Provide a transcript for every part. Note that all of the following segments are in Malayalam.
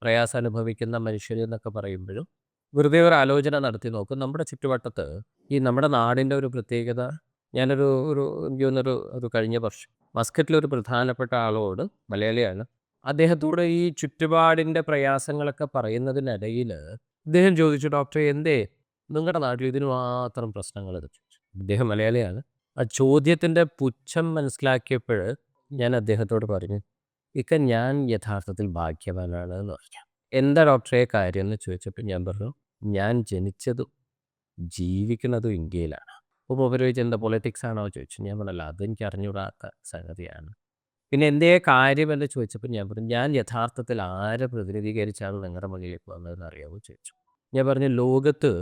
പ്രയാസം അനുഭവിക്കുന്ന മനുഷ്യർ എന്നൊക്കെ പറയുമ്പോഴും വെറുതെ ഒരു ആലോചന നടത്തി നോക്കും. നമ്മുടെ ചുറ്റുവട്ടത്ത് ഈ നമ്മുടെ നാടിൻ്റെ ഒരു പ്രത്യേകത ഞാനൊരു ഒരു എനിക്ക് തോന്നുന്നൊരു ഒരു കഴിഞ്ഞ വർഷം മസ്കറ്റിലൊരു പ്രധാനപ്പെട്ട ആളോട് മലയാളിയാണ്. അദ്ദേഹത്തോട് ഈ ചുറ്റുപാടിൻ്റെ പ്രയാസങ്ങളൊക്കെ പറയുന്നതിനിടയിൽ ഇദ്ദേഹം ചോദിച്ചു, ഡോക്ടറെ എന്തേ നിങ്ങളുടെ നാട്ടിൽ ഇതിന് മാത്രം പ്രശ്നങ്ങൾ ചോദിച്ചു. ഇദ്ദേഹം മലയാളിയാണ്. ആ ചോദ്യത്തിൻ്റെ പുച്ഛം മനസ്സിലാക്കിയപ്പോൾ ഞാൻ അദ്ദേഹത്തോട് പറഞ്ഞു, ഇക്ക ഞാൻ യഥാർത്ഥത്തിൽ ഭാഗ്യവാനാണ് എന്ന് പറഞ്ഞു. എന്താ ഡോക്ടറെ കാര്യം എന്ന് ചോദിച്ചപ്പോൾ ഞാൻ പറഞ്ഞു, ഞാൻ ജനിച്ചതും ജീവിക്കുന്നതും ഇന്ത്യയിലാണ്. അപ്പോൾ മൂപ്പര് ചോദിച്ചു, എന്താ പൊളിറ്റിക്സ് ആണോ ചോദിച്ചു. ഞാൻ പറഞ്ഞല്ലോ അതെനിക്ക് അറിഞ്ഞുകൂടാത്ത സംഗതിയാണ്. പിന്നെ എന്തേ കാര്യമെന്ന് ചോദിച്ചപ്പോൾ ഞാൻ പറഞ്ഞു, ഞാൻ യഥാർത്ഥത്തിൽ ആരെ പ്രതിനിധീകരിച്ചാണ് നിങ്ങളുടെ മുന്നിലേക്ക് വന്നതെന്ന് അറിയാമോ ചോദിച്ചു. ഞാൻ പറഞ്ഞു, ലോകത്ത്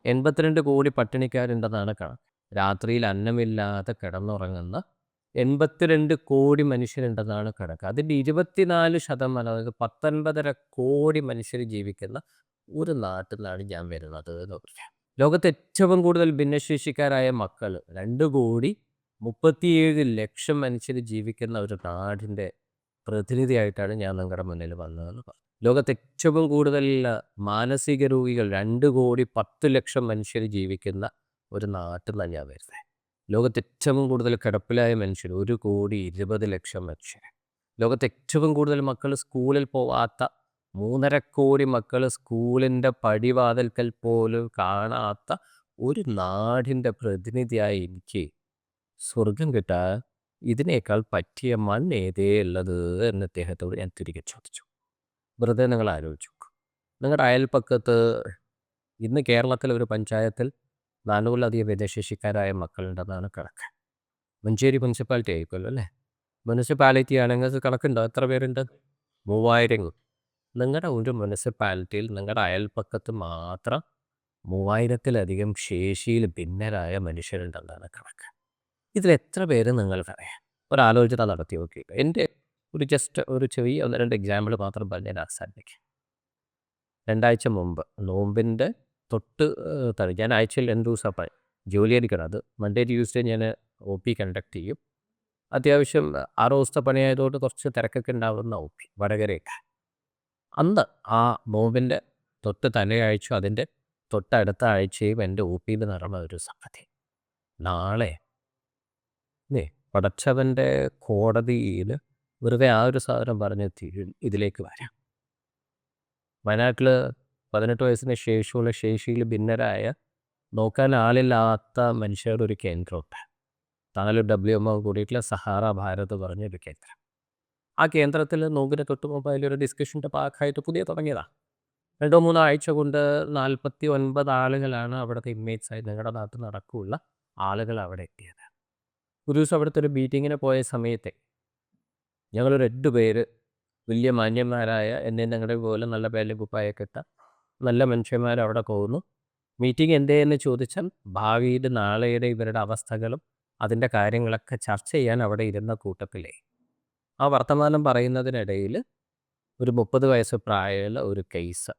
82 കോടി പട്ടിണിക്കാരുണ്ടെന്നാണ് കണക്ക്. രാത്രിയിൽ അന്നമില്ലാതെ കിടന്നുറങ്ങുന്ന 82 കോടി മനുഷ്യരുണ്ടെന്നാണ് കണക്ക്. അതിൻ്റെ 24%, അതായത് 19.5 കോടി മനുഷ്യർ ജീവിക്കുന്ന ഒരു നാട്ടിൽ നിന്നാണ് ഞാൻ വരുന്നത് എന്ന് പറഞ്ഞു. ലോകത്ത് ഏറ്റവും കൂടുതൽ ഭിന്നശേഷിക്കാരായ മക്കൾ 2 കോടി 37 ലക്ഷം മനുഷ്യർ ജീവിക്കുന്ന ഒരു നാടിൻ്റെ പ്രതിനിധിയായിട്ടാണ് ഞാൻ നിങ്ങളുടെ മുന്നിൽ വന്നതെന്ന് പറഞ്ഞു. ലോകത്ത് ഏറ്റവും കൂടുതൽ മാനസിക രോഗികൾ 2 കോടി 10 ലക്ഷം മനുഷ്യർ ജീവിക്കുന്ന ഒരു നാട്ടിൽ നിന്നാണ് ഞാൻ വരുന്നത്. ലോകത്ത് ഏറ്റവും കൂടുതൽ കിടപ്പിലായ മനുഷ്യർ 1 കോടി 20 ലക്ഷം മനുഷ്യർ. ലോകത്ത് ഏറ്റവും കൂടുതൽ മക്കൾ സ്കൂളിൽ പോവാത്ത 3.5 കോടി മക്കൾ സ്കൂളിൻ്റെ പടിവാതിൽക്കൽ പോലും കാണാത്ത ഒരു നാടിൻ്റെ പ്രതിനിധിയായി എനിക്ക് സ്വർഗം കിട്ടാൻ ഇതിനേക്കാൾ പറ്റിയ മണ്ണ് ഏതേ ഉള്ളത് എന്ന് അദ്ദേഹത്തോട് ഞാൻ തിരികെ ചോദിച്ചു. വെറുതെ നിങ്ങൾ ആലോചിച്ചു നോക്കൂ. നിങ്ങളുടെ അയൽപ്പക്കത്ത് ഇന്ന് കേരളത്തിലെ ഒരു പഞ്ചായത്തിൽ 400-ലധികം ഭിന്നശേഷിക്കാരായ മക്കളുണ്ടെന്നാണ് കണക്ക്. മഞ്ചേരി മുനിസിപ്പാലിറ്റി ആയിരിക്കുമല്ലോ അല്ലേ? മുനിസിപ്പാലിറ്റി ആണെങ്കിൽ കണക്കുണ്ടോ? എത്ര പേരുണ്ട്? 3000. നിങ്ങളുടെ ഒരു മുനിസിപ്പാലിറ്റിയിൽ നിങ്ങളുടെ അയൽപ്പക്കത്ത് മാത്രം 3000-ലധികം ശേഷിയിൽ ഭിന്നരായ മനുഷ്യരുണ്ടെന്നാണ് കണക്ക്. ഇതിലെത്ര പേര് നിങ്ങൾക്കറിയാം? ഒരാലോചന നടത്തി നോക്കി. എൻ്റെ ജസ്റ്റ് ഒരു ചെറിയ 1-2 എക്സാമ്പിൾ മാത്രം പറഞ്ഞ് ഞാൻ അവസാനിപ്പിക്കാം. 2 ആഴ്ച മുമ്പ് നോമ്പിൻ്റെ തൊട്ട് ഞാൻ ആഴ്ചയിൽ 2 ദിവസം ജോലി എടുക്കണം. അത് മൺഡേ ട്യൂസ്ഡേ ഞാൻ OP കണ്ടക്ട് ചെയ്യും. അത്യാവശ്യം 6 ദിവസത്തെ പണിയായതുകൊണ്ട് കുറച്ച് തിരക്കൊക്കെ ഉണ്ടാവുന്ന OP വടകരയൊക്കെ. അന്ന് ആ നോമ്പിൻ്റെ തൊട്ട് തലയാഴ്ച അതിൻ്റെ തൊട്ടടുത്ത ആഴ്ചയും എൻ്റെ OPയിൽ നടന്ന ഒരു സംഗതി. നാളെ പടച്ചവൻ്റെ കോടതിയിൽ വെറുതെ ആ ഒരു സാധനം പറഞ്ഞ് ഇതിലേക്ക് വരാം. വയനാട്ടിൽ 18 വയസ്സിന് ശേഷമുള്ള ശേഷിയിൽ ഭിന്നരായ നോക്കാൻ ആളില്ലാത്ത മനുഷ്യരുടെ ഒരു കേന്ദ്രമുണ്ട്. 4 WMO കൂടിയിട്ടുള്ള സഹാറ ഭാരത് പറഞ്ഞൊരു കേന്ദ്രം. ആ കേന്ദ്രത്തിൽ നോമ്പിന് തൊട്ട് മുമ്പ് അതിലൊരു ഡിസ്കഷൻ്റെ ഭാഗമായിട്ട് പുതിയ തുടങ്ങിയതാണ്. 2-3 ആഴ്ച കൊണ്ട് 49 ആളുകളാണ് അവിടുത്തെ ഇൻമേറ്റ്സായി നിങ്ങളുടെ നാട്ടിൽ നടക്കുള്ള ആളുകൾ അവിടെ എത്തിയത്. ഒരു ദിവസം അവിടുത്തെ ഒരു മീറ്റിങ്ങിന് പോയ സമയത്തെ ഞങ്ങളൊരു 8 പേര് വലിയ മാന്യന്മാരായ എന്നെ ഞങ്ങളുടെ പോലെ നല്ല പേലും കുപ്പായൊക്കെ ഇട്ട നല്ല മനുഷ്യന്മാർ അവിടെ പോകുന്നു. മീറ്റിംഗ് എന്തേന്ന് ചോദിച്ചാൽ ഭാവിയിൽ നാളെയുടെ ഇവരുടെ അവസ്ഥകളും അതിൻ്റെ കാര്യങ്ങളൊക്കെ ചർച്ച ചെയ്യാൻ അവിടെ ഇരുന്ന കൂട്ടത്തിലേ ആ വർത്തമാനം പറയുന്നതിനിടയിൽ ഒരു 30 വയസ്സ് പ്രായമുള്ള ഒരു കേസ്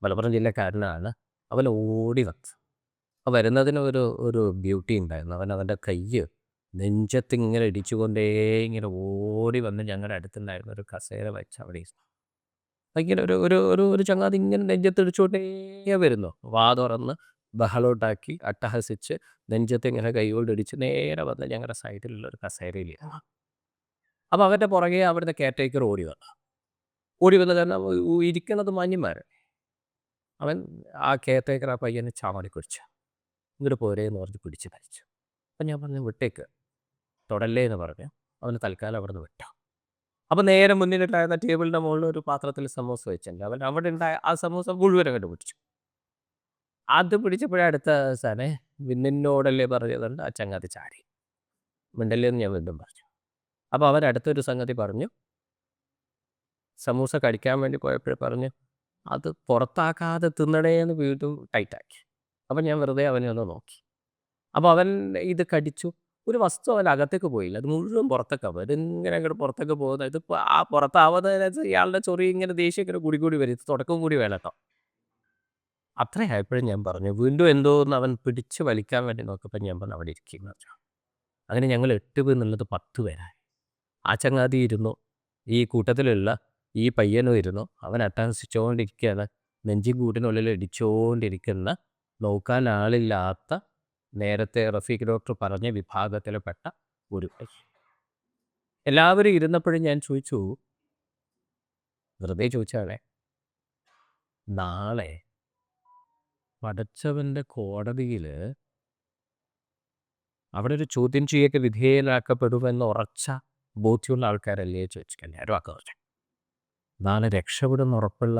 മലപ്പുറം ജില്ലക്കാരനാണ്. അവൻ ഓടി വന്നു. വരുന്നതിന് ഒരു ബ്യൂട്ടി ഉണ്ടായിരുന്നു. അവൻ്റെ കൈ നെഞ്ചത്തിങ്ങനെ ഇടിച്ചുകൊണ്ടേ ഇങ്ങനെ ഓടി വന്ന് ഞങ്ങളുടെ അടുത്തുണ്ടായിരുന്ന ഒരു കസേര വെച്ച് അവിടെ ഇങ്ങനെ ഒരു ഒരു ഒരു ഒരു ചങ്ങാതി ഇങ്ങനെ നെഞ്ചത്തിടിച്ചുകൊണ്ടേ വരുന്നു. വാ തുറന്ന് ബഹളോട്ടാക്കി അട്ടഹസിച്ച് നെഞ്ചത്ത് ഇങ്ങനെ കൈകൊണ്ട് ഇടിച്ച് നേരെ വന്ന് ഞങ്ങളുടെ സൈഡിലുള്ള ഒരു കസേരയിൽ. അപ്പോൾ അവൻ്റെ പുറകെ അവിടുത്തെ കെയർടേക്കർ ഓടി വന്ന കാരണം ഇരിക്കുന്നത് മാന്യന്മാർ. അവൻ ആ കെയർടേക്കർ ആ പയ്യനെ ചാടി കുടിച്ചു. ഇങ്ങോട്ട് പോരേന്ന് പറഞ്ഞ് പിടിച്ച് വലിച്ചു. അപ്പം ഞാൻ പറഞ്ഞു, വിട്ടേക്ക്, തൊടല്ലേ എന്ന് പറഞ്ഞു. അവന് തൽക്കാലം അവിടെ നിന്ന് വിട്ടു. അപ്പോൾ നേരെ മുന്നിലുണ്ടായിരുന്ന ടേബിളിൻ്റെ മുകളിൽ ഒരു പാത്രത്തിൽ സമൂസ വെച്ചിട്ടുണ്ട്. അവൻ അവിടെ ഉണ്ടായ ആ സമൂസ മുഴുവൻ അങ്ങോട്ട് പിടിച്ചു. അത് പിടിച്ചപ്പോഴേ അടുത്ത സാറേ നിന്നോടല്ലേ പറഞ്ഞതുകൊണ്ട് ആ ചങ്ങാതി ചാടി. മിണ്ടല്ലേ എന്ന് ഞാൻ വീണ്ടും പറഞ്ഞു. അപ്പോൾ അവൻ അടുത്തൊരു സംഗതി പറഞ്ഞു. സമൂസ കഴിക്കാൻ വേണ്ടി പോയപ്പോഴേ പറഞ്ഞു, അത് പുറത്താക്കാതെ തിന്നണേ എന്ന് വീണ്ടും ടൈറ്റാക്കി. അപ്പം ഞാൻ വെറുതെ അവനെ ഒന്ന് നോക്കി. അപ്പോൾ അവൻ ഇത് കടിച്ചു. ഒരു വസ്തു അവൻ അകത്തേക്ക് പോയില്ല. അത് മുഴുവൻ പുറത്തേക്കാവും. ഇതിങ്ങനെ അങ്ങോട്ട് പുറത്തേക്ക് പോകുന്നത്. ഇതിപ്പോൾ ആ പുറത്താവുന്നതിനനുസരിച്ച് ഇയാളുടെ ചൊറി ഇങ്ങനെ ദേഷ്യം ഇങ്ങനെ കൂടി വരും. ഇത് തുടക്കം കൂടി വേണം കേട്ടോ. അത്രയായപ്പോഴും ഞാൻ പറഞ്ഞു. വീണ്ടും എന്തോന്ന് അവൻ പിടിച്ച് വലിക്കാൻ വേണ്ടി നോക്കിയപ്പോൾ ഞാൻ പറഞ്ഞു, അവിടെ ഇരിക്കുന്നു പറഞ്ഞു. അങ്ങനെ ഞങ്ങൾ 8 പേർ എന്നുള്ളത് 10 പേരായി. ആ ചങ്ങാതി ഇരുന്നു. ഈ കൂട്ടത്തിലുള്ള ഈ പയ്യനും ഇരുന്നു. അവൻ അട്ടഹസിച്ചുകൊണ്ടിരിക്കുകയാണ്. നെഞ്ചിൻകൂട്ടിനുള്ളിൽ ഇടിച്ചുകൊണ്ടിരിക്കുന്ന, നോക്കാൻ ആളില്ലാത്ത, നേരത്തെ റഫീഖ് ഡോക്ടർ പറഞ്ഞ വിഭാഗത്തിൽപ്പെട്ട ഒരു പയ്യൻ. എല്ലാവരും ഇരുന്നപ്പോഴും ഞാൻ ചോദിച്ചു, വെറുതെ ചോദിച്ചാണേ, നാളെ പടച്ചവൻ്റെ കോടതിയിൽ അവിടെ ഒരു ചോദ്യം ചെയ്യൊക്കെ വിധേയനാക്കപ്പെടുമെന്ന് ഉറച്ച ബോധ്യമുള്ള ആൾക്കാരല്ലേ ചോദിച്ചു. എല്ലാവരും പറഞ്ഞു. നാളെ രക്ഷപ്പെടുമെന്ന് ഉറപ്പുള്ള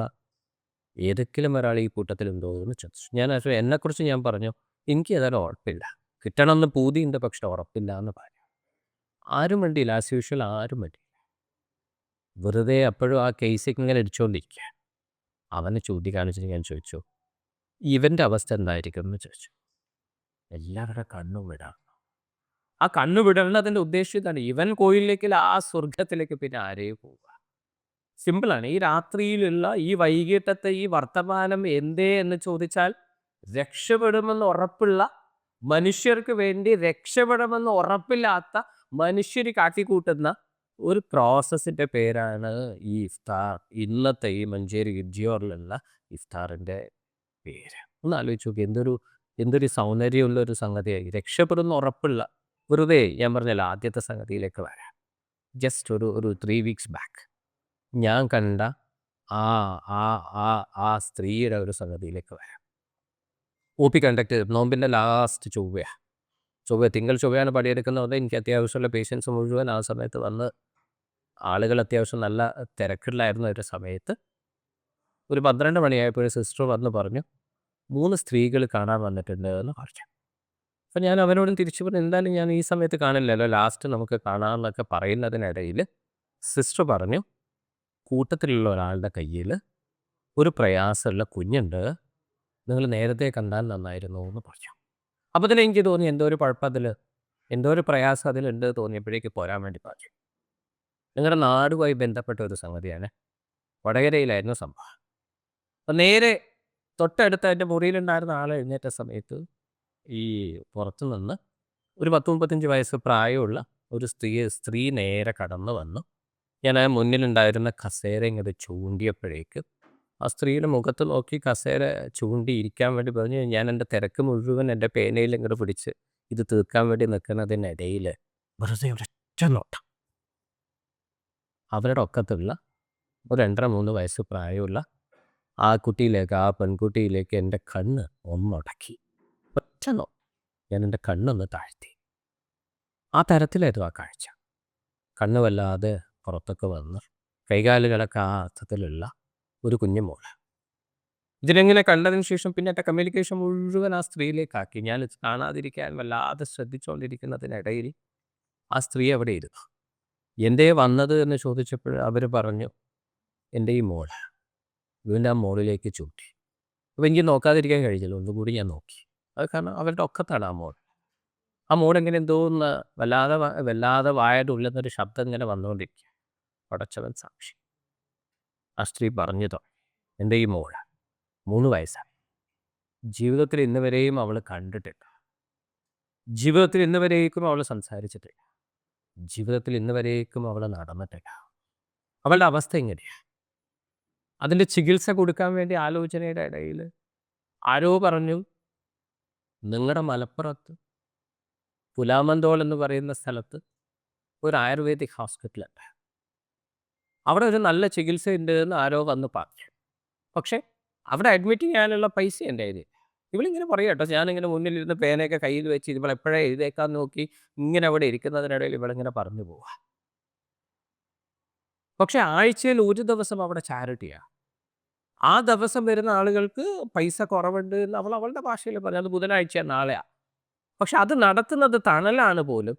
ഏതെങ്കിലും ഒരാൾ ഈ കൂട്ടത്തിലുണ്ടോ എന്ന് ചോദിച്ചു. ഞാൻ എന്നെക്കുറിച്ച് ഞാൻ പറഞ്ഞു, എനിക്ക് ഏതായാലും ഉറപ്പില്ല, കിട്ടണമെന്ന് പൂതിയുണ്ട്, പക്ഷെ ഉറപ്പില്ല എന്ന് പറഞ്ഞു. ആരും വേണ്ടിയില്ല, ആസ് യൂഷ്വൽ ആരും വേണ്ടിയില്ല. വെറുതെ അപ്പോഴും ആ കേസിൽ ഇങ്ങനെ അടിച്ചുകൊണ്ടിരിക്കുക. അവനെ ചൂണ്ടിക്കാണിച്ചിട്ട് ഞാൻ ചോദിച്ചു, ഇവൻ്റെ അവസ്ഥ എന്തായിരിക്കും എന്ന് ചോദിച്ചു. എല്ലാവരുടെ കണ്ണും വിടാം. ആ കണ്ണു വിടേണ്ടതിൻ്റെ ഉദ്ദേശം ഇതാണ്, ഇവൻ കോയിലേക്ക് ആ സ്വർഗത്തിലേക്ക് പിന്നെ ആരെയും പോവുക. സിമ്പിളാണ്. ഈ രാത്രിയിലുള്ള ഈ വൈകിട്ടത്തെ ഈ വർത്തമാനം എന്തേ എന്ന് ചോദിച്ചാൽ, രക്ഷപ്പെടുമെന്ന് ഉറപ്പുള്ള, മനുഷ്യർക്ക് വേണ്ടി രക്ഷപ്പെടുമെന്ന് ഉറപ്പില്ലാത്ത മനുഷ്യർ കാട്ടിക്കൂട്ടുന്ന ഒരു പ്രോസസ്സിൻ്റെ പേരാണ് ഈ ഇഫ്താർ. ഇന്നത്തെ ഈ മഞ്ചേരി ഇജ്ജിയോറിലുള്ള ഇഫ്താറിൻ്റെ പേര്. ഒന്ന് ആലോചിച്ച് നോക്കി, എന്തൊരു സൗന്ദര്യമുള്ള ഒരു സംഗതിയായി. രക്ഷപ്പെടുന്ന ഉറപ്പുള്ള, വെറുതെ ഞാൻ പറഞ്ഞല്ലോ, ആദ്യത്തെ സംഗതിയിലേക്ക് വരാം. ജസ്റ്റ് ഒരു 3 weeks ബാക്ക് ഞാൻ കണ്ട ആ ആ ആ ആ സ്ത്രീയുടെ ഒരു സംഗതിയിലേക്ക് വരാം. OP കണ്ടക്ട് നോമ്പിൻ്റെ ലാസ്റ്റ് തിങ്കൾ ചൊവ്വയാണ് പണിയെടുക്കുന്നത്. എനിക്ക് അത്യാവശ്യമുള്ള പേഷ്യൻസ് മുഴുവൻ ആ സമയത്ത് വന്ന്, ആളുകൾ അത്യാവശ്യം നല്ല തിരക്കിലായിരുന്ന ഒരു സമയത്ത് ഒരു 12 മണിയായപ്പോൾ സിസ്റ്റർ വന്ന് പറഞ്ഞു, 3 സ്ത്രീകൾ കാണാൻ വന്നിട്ടുണ്ട് എന്ന് പറഞ്ഞു. അപ്പം ഞാൻ അവനോടും തിരിച്ചു പറഞ്ഞു, എന്തായാലും ഞാൻ ഈ സമയത്ത് കാണില്ലല്ലോ, ലാസ്റ്റ് നമുക്ക് കാണാമെന്നൊക്കെ പറയുന്നതിനിടയിൽ സിസ്റ്റർ പറഞ്ഞു, കൂട്ടത്തിലുള്ള ഒരാളുടെ കയ്യിൽ ഒരു പ്രയാസമുള്ള കുഞ്ഞുണ്ട്, നിങ്ങൾ നേരത്തെ കണ്ടാൽ നന്നായിരുന്നു എന്ന് പറഞ്ഞു. അപ്പോൾ തന്നെ എനിക്ക് തോന്നി, എന്തോ ഒരു കുഴപ്പത്തിൽ, എന്തോ ഒരു പ്രയാസം അതിലുണ്ട് തോന്നിയപ്പോഴേക്ക് പോരാൻ വേണ്ടി പറഞ്ഞു. നിങ്ങളുടെ നാടുമായി ബന്ധപ്പെട്ട ഒരു സംഗതിയാണ്. വടകരയിലായിരുന്നു സംഭവം. അപ്പം നേരെ തൊട്ടടുത്ത് എൻ്റെ മുറിയിലുണ്ടായിരുന്ന ആൾ എഴുന്നേറ്റ സമയത്ത് ഈ പുറത്തു നിന്ന് ഒരു 10-35 വയസ്സ് പ്രായമുള്ള ഒരു സ്ത്രീ നേരെ കടന്നു വന്നു. ഞാൻ ആ മുന്നിലുണ്ടായിരുന്ന കസേര ഇങ്ങനെ ചൂണ്ടിയപ്പോഴേക്ക് ആ സ്ത്രീയുടെ മുഖത്ത് നോക്കി കസേര ചൂണ്ടിയിരിക്കാൻ വേണ്ടി പറഞ്ഞ്, ഞാൻ എൻ്റെ തിരക്ക് മുഴുവൻ എൻ്റെ പേനയിൽ ഇങ്ങോട്ട് പിടിച്ച് ഇത് തീർക്കാൻ വേണ്ടി നിൽക്കുന്നതിനിടയിൽ വെറുതെ ഒരൊറ്റ നോട്ടം അവരുടെ ഒക്കത്തുള്ള ഒരു 2-3 വയസ്സ് പ്രായമുള്ള ആ പെൺകുട്ടിയിലേക്ക് എൻ്റെ കണ്ണ് ഒന്നുടക്കി. ഒറ്റ നോട്ടം. ഞാൻ എൻ്റെ കണ്ണൊന്ന് താഴ്ത്തി. ആ തരത്തിലായിരുന്നു ആ കാഴ്ച. കണ്ണ് വല്ലാതെ പുറത്തൊക്കെ വന്ന്, കൈകാലുകളൊക്കെ ആ അർത്ഥത്തിലുള്ള ഒരു കുഞ്ഞു മോള്. ഇതിനെങ്ങനെ കണ്ടതിന് ശേഷം പിന്നെ എൻ്റെ കമ്മ്യൂണിക്കേഷൻ മുഴുവൻ ആ സ്ത്രീയിലേക്കാക്കി. ഞാൻ കാണാതിരിക്കാൻ വല്ലാതെ ശ്രദ്ധിച്ചുകൊണ്ടിരിക്കുന്നതിനിടയിൽ ആ സ്ത്രീ അവിടെ ഇരുന്നു. എന്തേ വന്നത് എന്ന് ചോദിച്ചപ്പോൾ അവർ പറഞ്ഞു, എൻ്റെ ഈ മോള്. വീണ്ടും ആ മോളിലേക്ക് ചൂണ്ടി. അപ്പോൾ എനിക്ക് നോക്കാതിരിക്കാൻ കഴിഞ്ഞില്ല, ഒന്നുകൂടി ഞാൻ നോക്കി. അത് കാരണം അവരുടെ ഒക്കത്താണ് ആ മോൾ. ആ മോളെങ്ങനെ എന്തോന്ന് വല്ലാതെ വായുടെ ഉള്ളിൽ നിന്നൊരു ശബ്ദം ഇങ്ങനെ വന്നുകൊണ്ടിരിക്കുക. പടച്ചവൻ സാക്ഷി. ആ സ്ത്രീ പറഞ്ഞതോ, എൻ്റെ ഈ മോള് 3 വയസ്സാണ്. ജീവിതത്തിൽ ഇന്ന് വരെയും അവൾ കണ്ടിട്ടില്ല. ജീവിതത്തിൽ ഇന്ന് വരേക്കും അവൾ സംസാരിച്ചിട്ടില്ല. ജീവിതത്തിൽ ഇന്ന് വരേക്കും അവൾ നടന്നിട്ടില്ല. അവളുടെ അവസ്ഥ എങ്ങനെയാണ്? അതിൻ്റെ ചികിത്സ കൊടുക്കാൻ വേണ്ടി ആലോചനയുടെ ഇടയിൽ ആരോ പറഞ്ഞു, നിങ്ങളുടെ മലപ്പുറത്ത് പുലാമന്തോൾ എന്ന് പറയുന്ന സ്ഥലത്ത് ഒരു ആയുർവേദിക് ഹോസ്പിറ്റലുണ്ട്, അവിടെ ഒരു നല്ല ചികിത്സ ഉണ്ട് എന്ന് ആരോ വന്ന് പറഞ്ഞു. പക്ഷേ അവിടെ അഡ്മിറ്റ് ചെയ്യാനുള്ള പൈസ എൻ്റെ കയ്യിൽ. ഇവളിങ്ങനെ പറയുക കേട്ടോ, ഞാനിങ്ങനെ മുന്നിലിരുന്ന് പേനയൊക്കെ കയ്യിൽ വെച്ച് ഇവളെപ്പോഴേ എഴുതേക്കാൻ നോക്കി ഇങ്ങനെ അവിടെ ഇരിക്കുന്നതിനിടയിൽ ഇവളിങ്ങനെ പറഞ്ഞു പോവുക. പക്ഷേ ആഴ്ചയിൽ ഒരു ദിവസം അവിടെ ചാരിറ്റിയാണ്. ആ ദിവസം വരുന്ന ആളുകൾക്ക് പൈസ കുറവുണ്ട് എന്ന് അവളുടെ ഭാഷയിൽ പറഞ്ഞു. അത് ബുധനാഴ്ച നാളെയാണ്. പക്ഷെ അത് നടത്തുന്നത് തണലാണ് പോലും.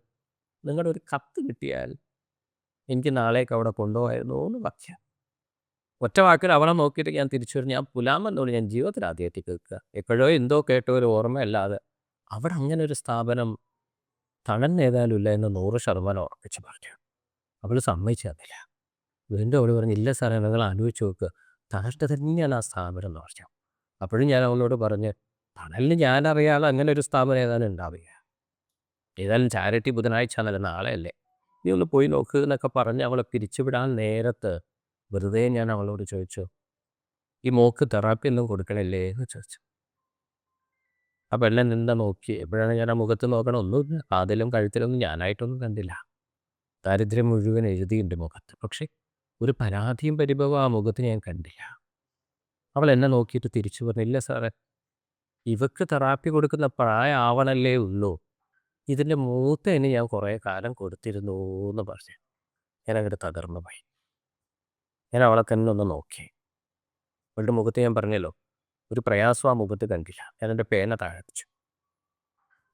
നിങ്ങളുടെ ഒരു കത്ത് കിട്ടിയാൽ എനിക്ക് നാളേക്ക് അവിടെ കൊണ്ടുപോയായിരുന്നു എന്ന് പറയാം. ഒറ്റ വാക്കിൽ അവളെ നോക്കിയിട്ട് ഞാൻ തിരിച്ചു വരും. ഞാൻ പുലാമെന്നോട് ഞാൻ ജീവിതത്തിൽ ആദ്യമായിട്ട് കേൾക്കുക. എപ്പോഴോ എന്തോ കേട്ട ഒരു ഓർമ്മയല്ലാതെ അവിടെ അങ്ങനെ ഒരു സ്ഥാപനം തണലിനേതായാലും ഇല്ല എന്ന് 100% ഉറപ്പിച്ച് പറഞ്ഞു. അവൾ സമ്മതിച്ചു തന്നില്ല. വീണ്ടും അവൾ പറഞ്ഞു, ഇല്ല സാറേ, നിങ്ങൾ ആലോചിച്ച് നോക്കുക, തണലിട്ട് തന്നെയാണ് ആ സ്ഥാപനം എന്ന് പറഞ്ഞു. അപ്പോഴും ഞാൻ അവളോട് പറഞ്ഞ്, തണലിന് ഞാനറിയാതെ അങ്ങനെ ഒരു സ്ഥാപനം ഏതായാലും ഉണ്ടാവുക. ഏതായാലും ചാരിറ്റി ബുധനാഴ്ച എന്നല്ല, നാളെയല്ലേ, നീ ഒന്ന് പോയി നോക്കുക എന്നൊക്കെ പറഞ്ഞ് അവളെ പിരിച്ചുവിടാൻ നേരത്ത് വെറുതെ ഞാൻ അവളോട് ചോദിച്ചു, "ഈ മോൾക്ക് തെറാപ്പി ഒന്നും കൊടുക്കണില്ലേ?" എന്ന് ചോദിച്ചു. ആ പെണ്ണ് എന്നെ നോക്കി. എപ്പോഴാണ് ഞാൻ ആ മുഖത്ത് നോക്കണത്? ഒന്നുമില്ല. കാതിലും കഴുത്തിലൊന്നും ഞാനായിട്ടൊന്നും കണ്ടില്ല. ദാരിദ്ര്യം മുഴുവൻ എഴുതിയിട്ടുണ്ട് മുഖത്ത്. പക്ഷേ ഒരു പരാതിയും പരിഭവവും ആ മുഖത്ത് ഞാൻ കണ്ടില്ല. അവൾ എന്നെ നോക്കിയിട്ട് തിരിച്ചു പറഞ്ഞു, "ഇല്ല സാറേ, ഇവക്ക് തെറാപ്പി കൊടുക്കുന്ന പ്രായമാവണല്ലേ ഉള്ളൂ. ഇതിൻ്റെ മൂത്തതിന് ഞാൻ കുറേ കാലം കൊടുത്തിരുന്നു" എന്ന് പറഞ്ഞു. ഞാനങ്ങോട്ട് തകർന്നു പോയി. ഞാൻ അവളെ തന്നെ ഒന്ന് നോക്കി. അവളുടെ മുഖത്ത് ഞാൻ പറഞ്ഞല്ലോ, ഒരു പ്രയാസം ആ മുഖത്ത് കണ്ടില്ല. ഞാൻ എൻ്റെ പേന താഴെ വെച്ചു.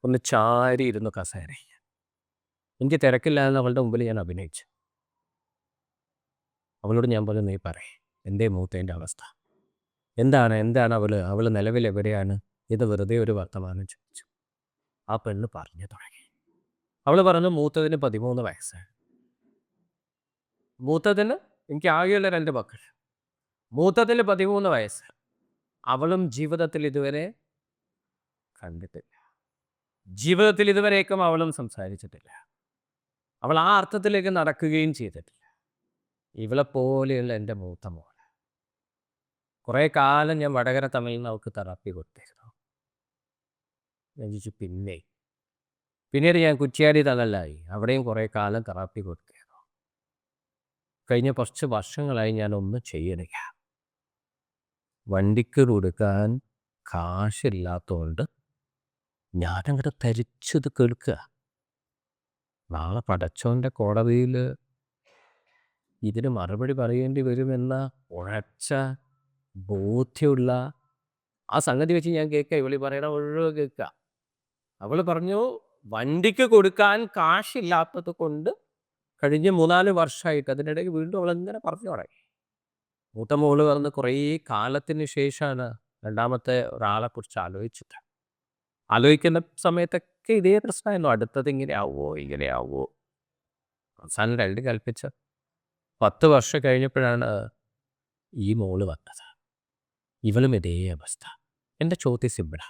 ഒന്ന് ചാരി ഇരുന്നു കസേരയിൽ. എനിക്ക് തിരക്കില്ല എന്ന് അവളുടെ മുമ്പിൽ ഞാൻ അഭിനയിച്ചു. അവളോട് ഞാൻ പറഞ്ഞു, "നീ പറയ്, എന്തേ മൂത്തതിൻ്റെ അവസ്ഥ? എന്താണ് അവൾ നിലവിൽ എവിടെയാണ്?" ഇത് വെറുതെ ഒരു വർത്തമാനം ചോദിച്ചു. ആ പെണ്ണ് പറഞ്ഞു തുടങ്ങി. അവൾ പറഞ്ഞു, "മൂത്തതിന് 13 വയസ്സ്. മൂത്തതിന് എനിക്ക് ആകെയുള്ള 2 മക്കൾ. മൂത്തതിന് 13 വയസ്സ്. അവളും ജീവിതത്തിൽ ഇതുവരെ കണ്ടിട്ടില്ല. ജീവിതത്തിൽ ഇതുവരേക്കും അവളും സംസാരിച്ചിട്ടില്ല. അവൾ ആ അർത്ഥത്തിലേക്ക് നടക്കുകയും ചെയ്തിട്ടില്ല. ഇവളെപ്പോലെയുള്ള എൻ്റെ മൂത്ത മോൾ. കുറേ കാലം ഞാൻ വടകര തമിഴിൽ അവൾക്ക് തെറാപ്പി കൊടുത്തിരുന്നു." ഞാൻ ചോദിച്ചു, പിന്നീട് ഞാൻ കുറ്റ്യാടി തണലിലായി. അവിടെയും കുറേ കാലം തെറാപ്പി കൊടുത്തിരുന്നു. കഴിഞ്ഞ കുറച്ച് വർഷങ്ങളായി ഞാനൊന്നും ചെയ്യണില്ല. വണ്ടിക്ക് കൊടുക്കാൻ കാശില്ലാത്തതുകൊണ്ട് ഞാനങ്ങോട്ട് തരിച്ചത് കേൾക്കുക. നാളെ പടച്ചോൻ്റെ കോടതിയിൽ ഇതിന് മറുപടി പറയേണ്ടി വരുമെന്ന ഉറച്ച ബോധ്യമുള്ള ആ സംഗതി വെച്ച് ഞാൻ കേൾക്കുക. ഇവളി പറയണ മുഴുവൻ കേൾക്കുക. അവൾ പറഞ്ഞു, വണ്ടിക്ക് കൊടുക്കാൻ കാശില്ലാത്തത് കൊണ്ട് കഴിഞ്ഞ 3-4 വർഷമായിട്ട്. അതിനിടയ്ക്ക് വീണ്ടും അവളെങ്ങനെ പറഞ്ഞു തുടങ്ങി. മൂത്ത മോള് പറഞ്ഞ് കുറേ കാലത്തിന് ശേഷമാണ് രണ്ടാമത്തെ ഒരാളെക്കുറിച്ച് ആലോചിച്ചിട്ട്. ആലോചിക്കുന്ന സമയത്തൊക്കെ ഇതേ പ്രശ്നമായിരുന്നു. അടുത്തത് ഇങ്ങനെയാവുമോ. അവസാനം 2 കൽപ്പിച്ച് 10 വർഷം കഴിഞ്ഞപ്പോഴാണ് ഈ മോള് വന്നത്. ഇവളും ഇതേ അവസ്ഥ. എൻ്റെ ചോദ്യം സിമ്പിളാ.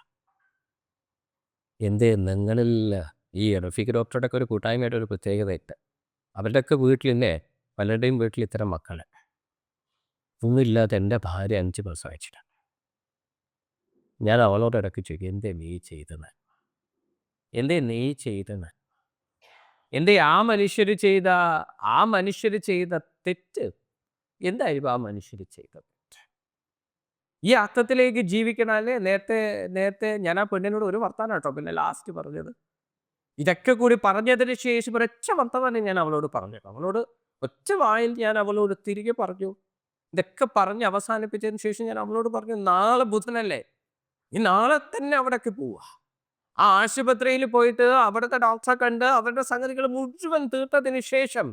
എന്തേ നിങ്ങളിൽ ഈ റഫീഖ് ഡോക്ടറുടെ ഒക്കെ ഒരു കൂട്ടായ്മയുടെ ഒരു പ്രത്യേകതയുണ്ട്. അവരുടെയൊക്കെ വീട്ടിലില്ലേ, പലരുടെയും വീട്ടിൽ ഇത്തരം മക്കൾ. ഒന്നുമില്ലാതെ എൻ്റെ ഭാര്യ 5 പ്രസവിച്ചിട്ടുണ്ട്. ഞാൻ അവളോട് ഇടയ്ക്ക് ചോദിക്കും, എന്തേ നീ ചെയ്തെന്ന്? എന്തേ ആ മനുഷ്യർ ചെയ്ത തെറ്റ് എന്തായിരുന്നു? ആ മനുഷ്യർ ചെയ്ത തെറ്റ് ഈ അർത്ഥത്തിലേക്ക് ജീവിക്കണല്ലേ. നേരത്തെ ഞാൻ ആ പെണ്ണിനോട് ഒരു വർത്താനം കേട്ടോ, പിന്നെ ലാസ്റ്റ് പറഞ്ഞത് ഇതൊക്കെ കൂടി പറഞ്ഞതിന് ശേഷം ഒരൊറ്റ വർത്തമാനം ഞാൻ അവളോട് പറഞ്ഞു. അവളോട് ഒറ്റ വായിൽ ഞാൻ അവളോട് തിരികെ പറഞ്ഞു. ഇതൊക്കെ പറഞ്ഞ് അവസാനിപ്പിച്ചതിന് ശേഷം ഞാൻ അവളോട് പറഞ്ഞു, നാളെ ബുധനല്ലേ, ഈ നാളെ തന്നെ അവിടേക്ക് പോവുക. ആ ആശുപത്രിയിൽ പോയിട്ട് അവിടുത്തെ ഡോക്ടറെ കണ്ട് അവരുടെ സംഗതികൾ മുഴുവൻ തീർത്തതിന് ശേഷം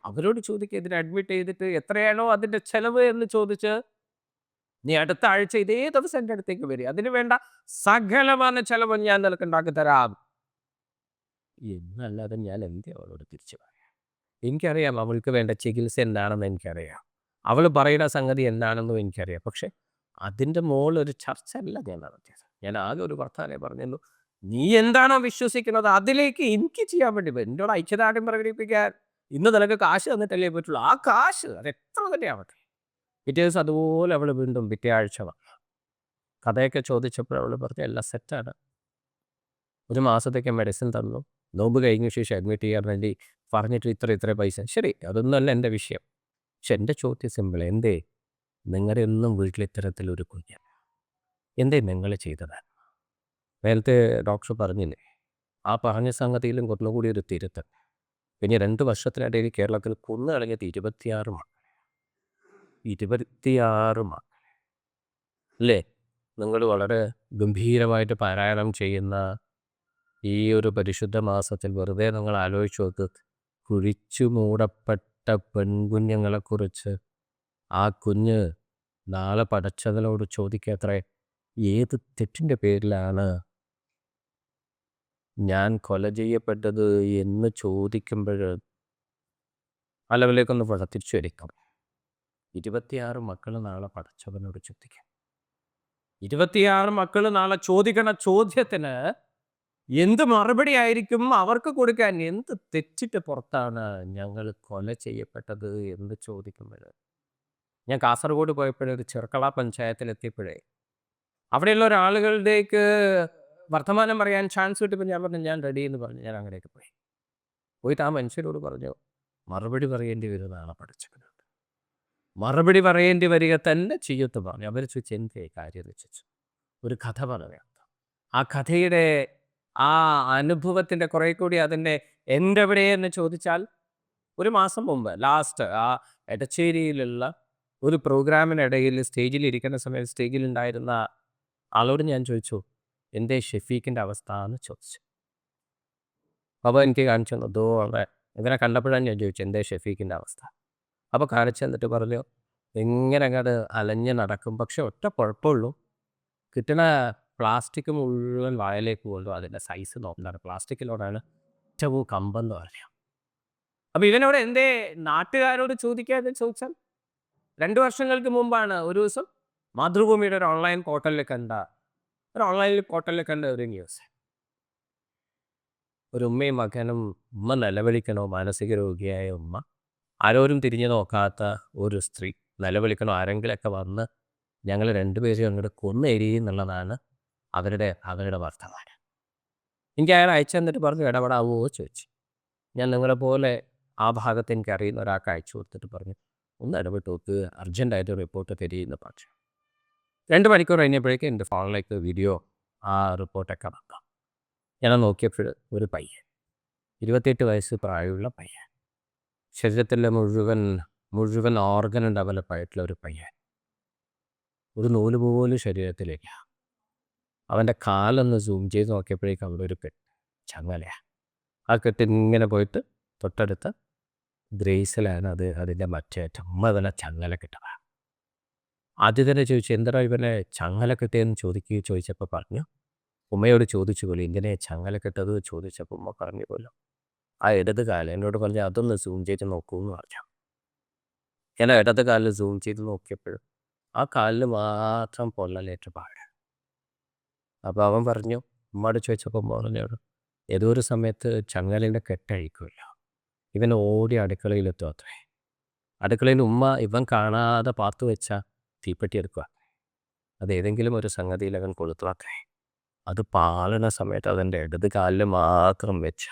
അവരോട് ചോദിക്കുക, ഇതിന് അഡ്മിറ്റ് ചെയ്തിട്ട് എത്രയാണോ അതിൻ്റെ ചെലവ് എന്ന് ചോദിച്ച്, നീ അടുത്ത ആഴ്ച ഇതേ ദിവസം എൻ്റെ അടുത്തേക്ക് വരിക. അതിന് വേണ്ട സകലമായ ചെലവ് ഞാൻ നിനക്ക് ഉണ്ടാക്കി തരാം എന്നല്ലാതെ ഞാൻ എന്തേ അവളോട് തിരിച്ചു പറയാം? എനിക്കറിയാം അവൾക്ക് വേണ്ട ചികിത്സ എന്താണെന്ന് എനിക്കറിയാം. അവൾ പറയുന്ന സംഗതി എന്താണെന്നും എനിക്കറിയാം. പക്ഷെ അതിൻ്റെ മുകളിലൊരു ചർച്ച അല്ല ഞാൻ നടത്തിയത്. ഞാൻ ആകെ ഒരു വർത്താനേ പറഞ്ഞുള്ളൂ. നീ എന്താണോ വിശ്വസിക്കുന്നത് അതിലേക്ക് എനിക്ക് ചെയ്യാൻ വേണ്ടി വരും. എന്നോട് ഐക്യദാർഢ്യം പ്രകടിപ്പിക്കാൻ ഇന്ന് നിനക്ക് കാശ് തന്നിട്ടല്ലേ പറ്റുള്ളൂ. ആ കാശ് അത് എത്ര തന്നെ ആവട്ടെ. പിറ്റേ ദിവസം അതുപോലെ അവൾ വീണ്ടും പിറ്റേ ആഴ്ച വന്നു. കഥയൊക്കെ ചോദിച്ചപ്പോൾ അവൾ പറഞ്ഞു, എല്ലാം സെറ്റാണ്. 1 മാസത്തേക്ക് മെഡിസിൻ തന്നു. നോമ്പ് കഴിഞ്ഞ ശേഷം അഡ്മിറ്റ് ചെയ്യാൻ വേണ്ടി പറഞ്ഞിട്ട് ഇത്ര പൈസ. ശരി, അതൊന്നുമല്ല എൻ്റെ വിഷയം. പക്ഷെ എൻ്റെ ചോദ്യം സിമ്പിൾ. എന്തേ നിങ്ങളുടെ ഒന്നും വീട്ടിൽ ഇത്തരത്തിലൊരു കുഞ്ഞ്? എന്തേ നിങ്ങൾ ചെയ്തത്? നേരത്തെ ഡോക്ടർ പറഞ്ഞില്ലേ, ആ പറഞ്ഞ സംഗതിയിലും കുറച്ചുകൂടി ഒരു തിരുത്തൽ. പിന്നെ 2 വർഷത്തിനിടയിൽ കേരളത്തിൽ കൊന്നു കളഞ്ഞത് 26 മക്കൾ. 26 മക്കൾ അല്ലേ? നിങ്ങൾ വളരെ ഗംഭീരമായിട്ട് പാരായണം ചെയ്യുന്ന ഈ ഒരു പരിശുദ്ധ മാസത്തിൽ വെറുതെ നിങ്ങൾ ആലോചിച്ച് നോക്ക്. കുഴിച്ചു മൂടപ്പെട്ട പെൺകുഞ്ഞുങ്ങളെക്കുറിച്ച് ആ കുഞ്ഞ് നാളെ പടച്ചവനോട് ചോദിക്കത്രേ, ഏത് തെറ്റിൻ്റെ പേരിലാണ് ഞാൻ കൊല ചെയ്യപ്പെട്ടത് എന്ന് ചോദിക്കുമ്പോൾ ആ ലെവലിലേക്കൊന്ന് തിരിച്ചു വരിക്കും. 26 മക്കൾ നാളെ പടച്ചവനോട് ചോദിക്കാം. 26 മക്കൾ നാളെ ചോദിക്കണ ചോദ്യത്തിന് എന്ത് മറുപടി ആയിരിക്കും അവർക്ക് കൊടുക്കാൻ? എന്ത് തെറ്റിട്ട് പുറത്താണ് ഞങ്ങൾ കൊല ചെയ്യപ്പെട്ടത് എന്ന് ചോദിക്കുമ്പോൾ ഞാൻ കാസർഗോഡ് പോയപ്പോഴേ ഒരു ചെർക്കള പഞ്ചായത്തിലെത്തിയപ്പോഴേ അവിടെയുള്ള ഒരാളുകളുടേക്ക് വർത്തമാനം പറയാൻ ചാൻസ് കിട്ടിയപ്പോൾ ഞാൻ പറഞ്ഞു ഞാൻ റെഡി എന്ന് പറഞ്ഞു ഞാൻ അങ്ങനെയൊക്കെ പോയി. പോയിട്ട് ആ മനുഷ്യരോട് പറഞ്ഞു മറുപടി പറയേണ്ടി വരുന്നതാണ് പഠിച്ചവനോട്. മറുപടി പറയേണ്ടി വരിക തന്നെ ചെയ്യത്ത് പറഞ്ഞു. അവർ ചോദിച്ചു എന്തേ കാര്യം വെച്ചു. ഒരു കഥ പറയാം. ആ കഥയുടെ ആ അനുഭവത്തിൻ്റെ കുറെ കൂടി അതിൻ്റെ എന്തെവിടെയെന്ന് ചോദിച്ചാൽ ഒരു മാസം മുമ്പ് ലാസ്റ്റ് ആ എടച്ചേരിയിലുള്ള ഒരു പ്രോഗ്രാമിനിടയിൽ സ്റ്റേജിൽ ഇരിക്കുന്ന സമയത്ത് സ്റ്റേജിലുണ്ടായിരുന്ന ആളോട് ഞാൻ ചോദിച്ചു എന്തേ ഷെഫീഖിൻ്റെ അവസ്ഥ എന്ന് ചോദിച്ചു. അപ്പോൾ എനിക്ക് കാണിച്ചു തന്നതോ അവിടെ ഇങ്ങനെ കണ്ടപ്പോഴാണ് ഞാൻ ചോദിച്ചു എന്തേ ഷെഫീഖിൻ്റെ അവസ്ഥ. അപ്പോൾ കാണിച്ചു തന്നിട്ട് പറഞ്ഞു ഇങ്ങനെ അങ്ങോട്ട് അലഞ്ഞ് നടക്കും, പക്ഷെ ഒറ്റ കുഴപ്പമുള്ളൂ, കിട്ടണ പ്ലാസ്റ്റിക് മുഴുവൻ വായിലേക്ക് കൊണ്ടു അതിൻ്റെ സൈസ് നോക്കുന്നതാണ്. പ്ലാസ്റ്റിക്കിനോടാണ് ഏറ്റവും കമ്പെന്ന് പറയാം. അപ്പോൾ ഇവനോട് എന്തേ നാട്ടുകാരോട് ചോദിക്കാതെ ചോദിച്ചാൽ 2 വർഷങ്ങൾക്ക് മുമ്പാണ് ഒരു ദിവസം മാതൃഭൂമിയുടെ ഒരു ഓൺലൈൻ പോർട്ടലിൽ കണ്ട ഒരു ന്യൂസ്. ഒരു ഉമ്മയും മകനും, ഉമ്മ നിലവിളിക്കണോ, മാനസിക രോഗിയായ ഉമ്മ, ആരോരും തിരിഞ്ഞു നോക്കാത്ത ഒരു സ്ത്രീ നിലവിളിക്കണോ, ആരെങ്കിലൊക്കെ വന്ന് ഞങ്ങൾ രണ്ടുപേരും അങ്ങോട്ട് കൊന്നെരിയും എന്നുള്ളതാണ് അവരുടെ വർത്തമാനം. എനിക്ക് അയാൾ അയച്ചു തന്നിട്ട് പറഞ്ഞു ഇടപെടാവോ ചോദിച്ചു. ഞാൻ നിങ്ങളെ പോലെ ആ ഭാഗത്ത് എനിക്ക് അറിയുന്ന ഒരാൾക്ക് അയച്ചു കൊടുത്തിട്ട് പറഞ്ഞു ഒന്ന് ഇടപെട്ട് നോക്ക്, അർജൻറ്റായിട്ട് റിപ്പോർട്ട് തരികയെന്ന് പറഞ്ഞു. 2 മണിക്കൂർ കഴിഞ്ഞപ്പോഴേക്കും എൻ്റെ ഫോണിലേക്ക് വീഡിയോ ആ റിപ്പോർട്ടൊക്കെ വന്നു. ഞാൻ നോക്കിയപ്പോൾ ഒരു പയ്യൻ, 28 വയസ്സ് പ്രായമുള്ള പയ്യൻ, ശരീരത്തിലെ മുഴുവൻ ഓർഗൻ ഡെവലപ്പ് ആയിട്ടുള്ള ഒരു പയ്യൻ, ഒരു നൂല് പോലും ശരീരത്തിലേക്ക്. അവൻ്റെ കാലൊന്ന് സൂം ചെയ്ത് നോക്കിയപ്പോഴേക്കും അവിടെ ഒരു കെട്ട് ചങ്ങലയാണ്. ആ കെട്ട് ഇങ്ങനെ പോയിട്ട് തൊട്ടടുത്ത ഗ്രേസിലാണ് അതിൻ്റെ മറ്റേ ചുമ്മാ തന്നെ ചങ്ങല കിട്ടുക. ആദ്യം തന്നെ ചോദിച്ചു എന്താ ഇവനെ ചങ്ങല കിട്ടിയെന്ന് ചോദിച്ചപ്പോൾ പറഞ്ഞു, ഉമ്മയോട് ചോദിച്ചു പോലും ഇങ്ങനെ ചങ്ങല കിട്ടത് ചോദിച്ചപ്പോൾ ഉമ്മ പറഞ്ഞു പോലും ആ ഇടത് കാലം എന്നോട് പറഞ്ഞു അതൊന്ന് സൂം ചെയ്ത് നോക്കൂ എന്ന് പറഞ്ഞു. ഞാൻ ഇടത് കാലിൽ സൂം ചെയ്ത് നോക്കിയപ്പോഴും ആ കാലിൽ മാത്രം പൊള്ളലേറ്റ പാട്. അപ്പോൾ അവൻ പറഞ്ഞു, ഉമ്മയോട് ചോദിച്ചപ്പോൾ പറഞ്ഞോട് ഏതോ ഒരു സമയത്ത് ചങ്ങലയുടെ കെട്ടഴിക്കുമല്ലോ, ഇവൻ ഓടി അടുക്കളയിലെത്തും അത്രേ. അടുക്കളയിൽ ഉമ്മ ഇവൻ കാണാതെ പാത്തു വെച്ച തീപ്പെട്ടി എടുക്കുക, അത് ഏതെങ്കിലും ഒരു സംഗതിയിൽ അവൻ കൊളുത്തു അത്രേ. അത് പാളുന്ന സമയത്ത് അതിൻ്റെ ഇടത് കാലിൽ മാത്രം വെച്ച